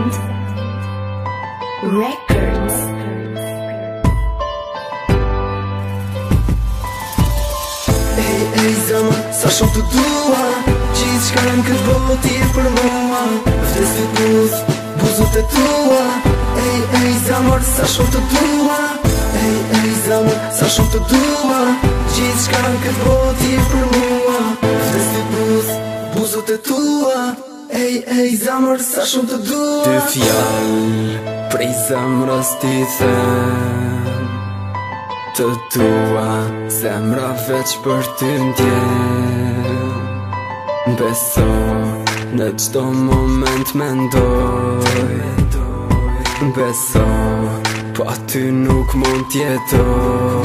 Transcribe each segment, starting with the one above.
Sound Records. Ej zemër, sa shumë të dua Gjithë shka në këtë botë je për mua Vdes të buzët e tua Ej zemër, sa shumë të dua Ej zemër, sa shumë të dua Gjithë shka në këtë botë je për mua Vdes të buzët e tua Ej zemër, sa shumë të dua Dy fjallë prej zemrës ti them Të dua, zemra veç për ty ndjen Beso, në gjdo moment mendoj Beso, pa ty nuk mund tjetoj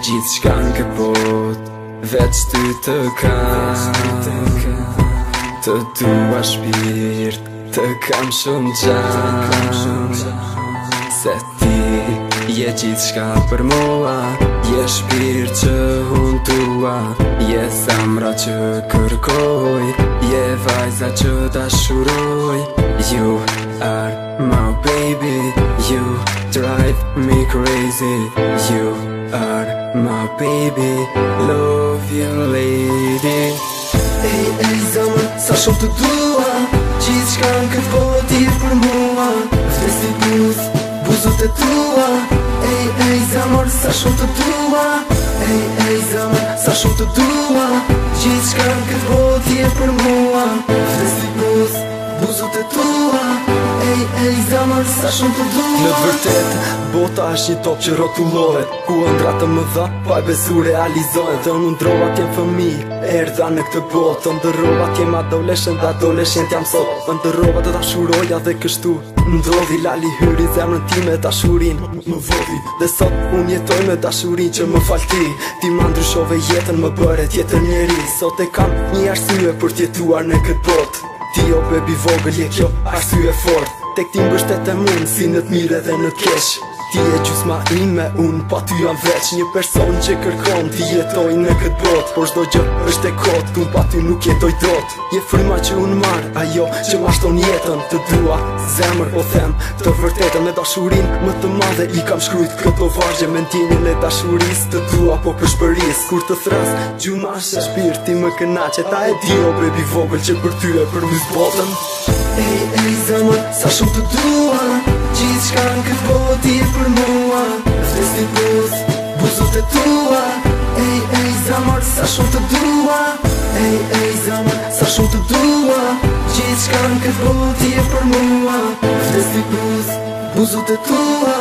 Gjithë shka në bot, veç ty të kam Të dua shpirt, të kam shumë gjan Se ti je gjithë shka për mua Je shpirt që unë tua Je zemra që kërkoj Je vajza që dashuroj You are my baby You drive me crazy You are my baby Love you lady Ej zemër, sa shumë të dua Gjithë shka në këtë botë je për mua Vdes të buzët e tua Ej zemër, sa shumë të dua Ej zemër, sa shumë të dua Gjithë shka në këtë botë je për mua Vdes të buzët e tua Ej zemër, sa shumë të dua Në vërtet, bota është një top që rotullohet Ku ëndra të më dha, pa e besu realizohet Dhe unë ndrova t'jem fëmi, erdha në këtë botë Ndërrova t'jem adoleshent jam sot Ndërrova të dashuroja dhe kështu Ndodhi lali hyri zemrën ti me dashurin Më vodhi Dhe sot unë jetoj me dashurin që më falti Ti ma ndryshove jetën më bëre tjetër njeri Sot e kam një arsye për t'jetuar në këtë botë Ti o bebi vogël je kjo arsye fort Tek ti mbështet e mund si në t'mire dhe në t'kesh Ti e gjusma ime, unë pa ty jam veç Një person që kërkon ti jetoj në këtë bot Por shdo gjë është e kot, unë pa ty nuk jetoj dot Je fryma që unë marr, ajo që mashton jetën Të dua, zemër po them, të vërtetën Me dashurin më të madhe i kam shkrujt këto vargje Me ndjenjën e dashuris, të dua po për shpëris Kur të thras, gjuma është shpirti më kënaqe Ta e di o bebi vogël që për ty e për mys botën Ej zemër, sa shumë të dua Gjithë shka në këtë botë je për mua Vdes të buzët e tua Ej zemër, sa shumë të dua Ej zemër, sa shumë të dua Gjithë shka në këtë botë je për mua Vdes të buzët e tua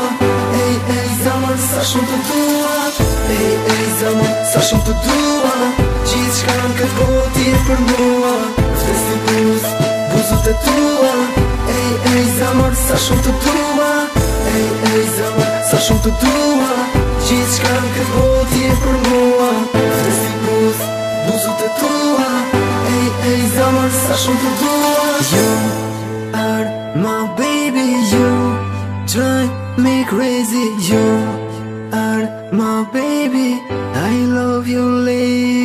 Ej zemër, sa shumë të dua Ej zemër, sa shumë të dua Gjithë shka në këtë botë je për mua Vdes të buzët e tua Ej zemër, sa shumë të dua Ej zemër, sa shumë të dua Gjithë shka në këtë botë je për mua Vdes të buzët e tua Ej zemër, sa shumë të dua You are my baby You drive me crazy You are my baby I love you lady